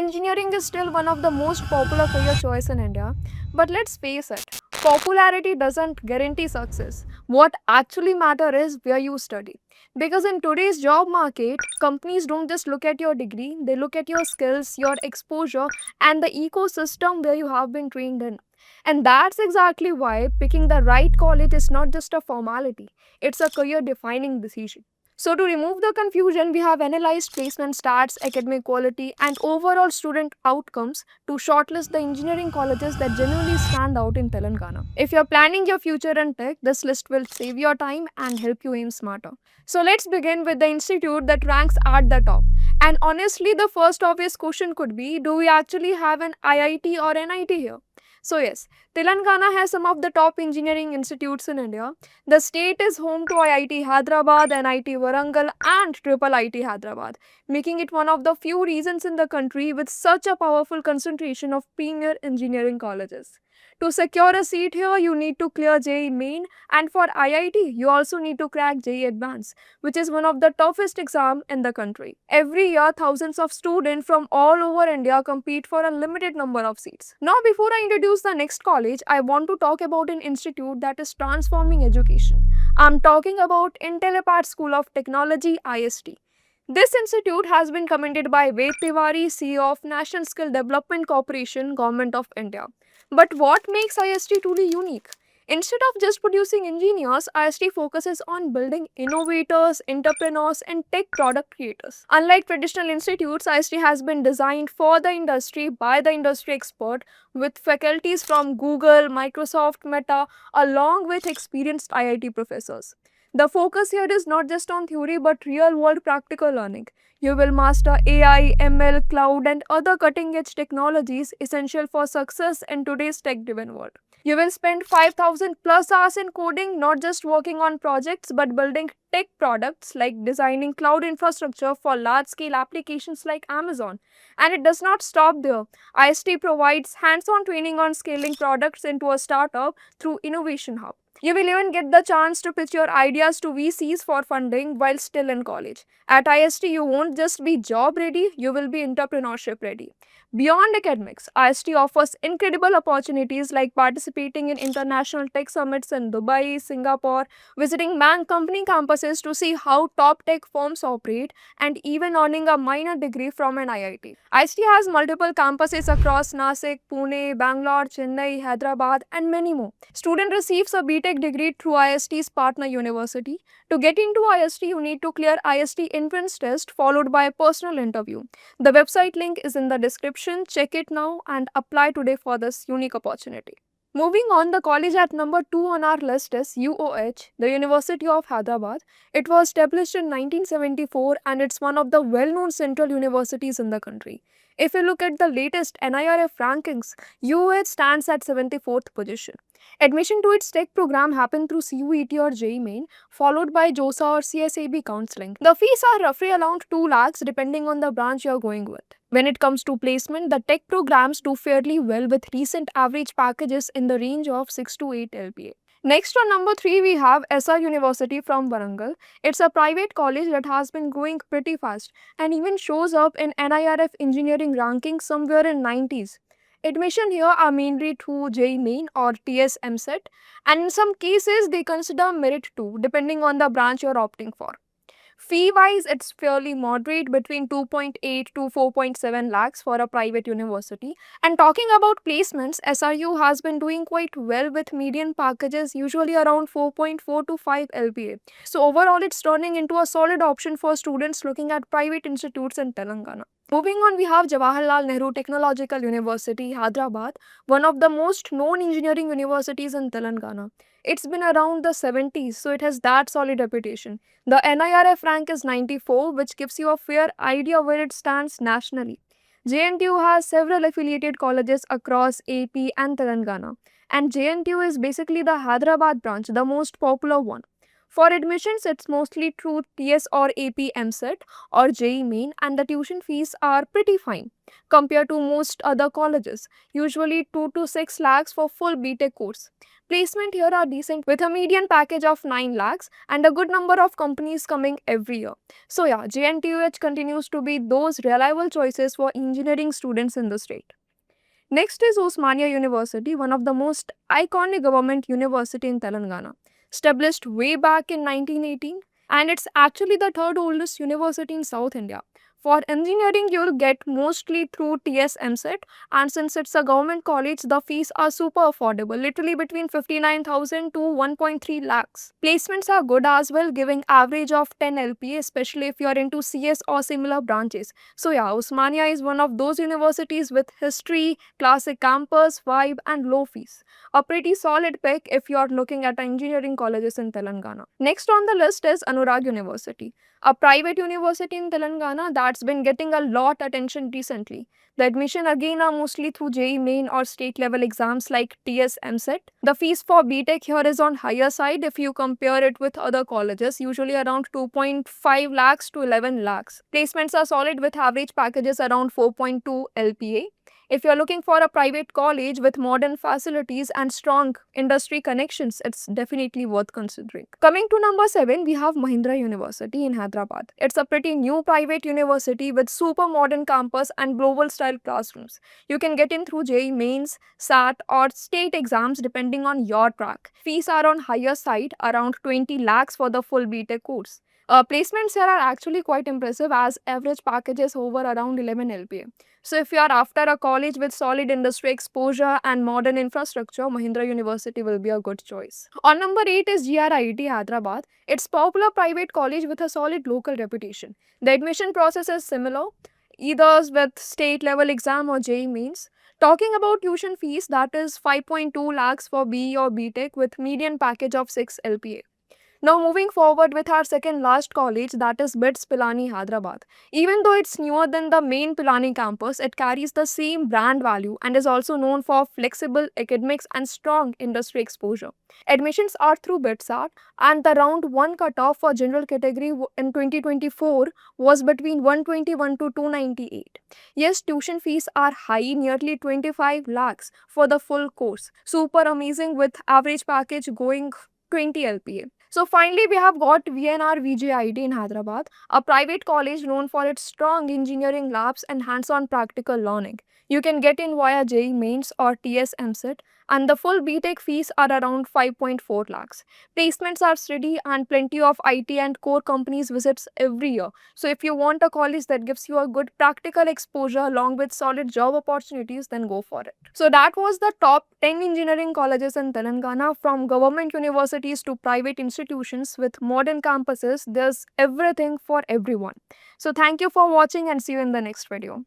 Engineering is still one of the most popular career choice in India, but let's face it, popularity doesn't guarantee success. What actually matters is where you study. Because in today's job market, companies don't just look at your degree, they look at your skills, your exposure, and the ecosystem where you have been trained in. And that's exactly why picking the right college is not just a formality, it's a career defining decision. So, to remove the confusion, we have analyzed placement stats, academic quality, and overall student outcomes to shortlist the engineering colleges that genuinely stand out in Telangana. If you're planning your future in tech, this list will save your time and help you aim smarter. So, let's begin with the institute that ranks at the top. And honestly, the first obvious question could be, do we actually have an IIT or NIT here? So, yes, Telangana has some of the top engineering institutes in India. The state is home to IIT Hyderabad, NIT Warangal, and Triple IT Hyderabad, making it one of the few regions in the country with such a powerful concentration of premier engineering colleges. To secure a seat here, you need to clear JEE Main, and for IIT, you also need to crack JEE Advanced, which is one of the toughest exams in the country. Every year, thousands of students from all over India compete for a limited number of seats. Now, before I introduce the next college, I want to talk about an institute that is transforming education. I'm talking about Intellipat School of Technology IST. This institute has been commended by Ved Tiwari, CEO of National Skill Development Corporation, Government of India. But what makes IST truly unique? Instead of just producing engineers, IST focuses on building innovators, entrepreneurs, and tech product creators. Unlike traditional institutes, IST has been designed for the industry by the industry expert with faculties from Google, Microsoft, Meta, along with experienced IIT professors. The focus here is not just on theory but real world practical learning. You will master AI, ML, cloud, and other cutting edge technologies essential for success in today's tech driven world. You will spend 5,000 plus hours in coding, not just working on projects, but building tech products like designing cloud infrastructure for large scale applications like Amazon. And it does not stop there. IST provides hands on training on scaling products into a startup through Innovation Hub. You will even get the chance to pitch your ideas to VCs for funding while still in college. At IST, you won't just be job ready, you will be entrepreneurship ready. Beyond academics, IST offers incredible opportunities like participating in international tech summits in Dubai, Singapore, visiting bank company campuses to see how top tech firms operate, and even earning a minor degree from an IIT. IST has multiple campuses across Nasik, Pune, Bangalore, Chennai, Hyderabad, and many more. Student receives a BTech degree through IST's partner university. To get into IST, you need to clear IST entrance test followed by a personal interview. The website link is in the description. Check it now and apply today for this unique opportunity. Moving on, the college at number 2 on our list is UOH, the University of Hyderabad. It was established in 1974 and it's one of the well-known central universities in the country. If you look at the latest NIRF rankings, UOH stands at 74th position. Admission to its tech program happened through CUET or JEE Main, followed by JOSA or CSAB counseling. The fees are roughly around 2 lakhs depending on the branch you're going with. When it comes to placement, the tech programs do fairly well with recent average packages in the range of 6 to 8 LPA. Next on number 3 we have SR University from Warangal. It's a private college that has been growing pretty fast and even shows up in NIRF engineering rankings somewhere in 90s. Admission here are mainly through JEE Main or TS MSET, and in some cases they consider merit too depending on the branch you're opting for. Fee wise, it's fairly moderate between 2.8 to 4.7 lakhs for a private university. And talking about placements, SRU has been doing quite well with median packages usually around 4.4 to 5 LPA. So, overall, it's turning into a solid option for students looking at private institutes in Telangana. Moving on, we have Jawaharlal Nehru Technological University, Hyderabad, one of the most known engineering universities in Telangana. It's been around the 70s, so it has that solid reputation. The NIRF rank is 94, which gives you a fair idea where it stands nationally. JNTU has several affiliated colleges across AP and Telangana, and JNTU is basically the Hyderabad branch, the most popular one. For admissions, it's mostly through TS or AP MSET or JEE Main, and the tuition fees are pretty fine compared to most other colleges, usually 2 to 6 lakhs for full BTech course. Placement here are decent with a median package of 9 lakhs and a good number of companies coming every year. So yeah, JNTUH continues to be those reliable choices for engineering students in the state. Next is Osmania University, one of the most iconic government university in Telangana. Established way back in 1918, and it's actually the third oldest university in South India. For engineering, you'll get mostly through TSMSET, and since it's a government college, the fees are super affordable, literally between 59,000 to 1.3 lakhs. Placements are good as well, giving average of 10 LPA, especially if you're into CS or similar branches. So yeah, Osmania is one of those universities with history, classic campus, vibe, and low fees. A pretty solid pick if you are looking at engineering colleges in Telangana. Next on the list is Anurag University, a private university in Telangana that's been getting a lot attention recently. The admission again are mostly through JEE Main or state level exams like TS MSET. The fees for BTech here is on higher side if you compare it with other colleges, usually around 2.5 lakhs to 11 lakhs. Placements are solid with average packages around 4.2 LPA. If you're looking for a private college with modern facilities and strong industry connections, it's definitely worth considering. Coming to number 7, we have Mahindra University in Hyderabad. It's a pretty new private university with super modern campus and global style classrooms. You can get in through JEE Mains, SAT or state exams depending on your track. Fees are on higher side, around 20 lakhs for the full BTech course. Placements here are actually quite impressive as average packages over around 11 LPA. So if you are after a college with solid industry exposure and modern infrastructure, Mahindra University will be a good choice. On number 8 is GRIT Hyderabad. It's popular private college with a solid local reputation. The admission process is similar, either with state level exam or JEE Mains. Talking about tuition fees, that is 5.2 lakhs for BE or BTech with median package of 6 LPA. Now moving forward with our second last college, that is BITS Pilani Hyderabad. Even though it's newer than the main Pilani campus, it carries the same brand value and is also known for flexible academics and strong industry exposure. Admissions are through BITSAT and the round 1 cutoff for general category in 2024 was between 121 to 298. Yes, tuition fees are high, nearly 25 lakhs for the full course. Super amazing with average package going 20 LPA. So finally, we have got VNR VJIT in Hyderabad, a private college known for its strong engineering labs and hands-on practical learning. You can get in via JEE Mains or TS MSET, and the full BTech fees are around 5.4 lakhs. Placements are steady and plenty of IT and core companies visits every year. So if you want a college that gives you a good practical exposure along with solid job opportunities, then go for it. So that was the top 10 engineering colleges in Telangana, from government universities to private institutions with modern campuses. There's everything for everyone. So thank you for watching and see you in the next video.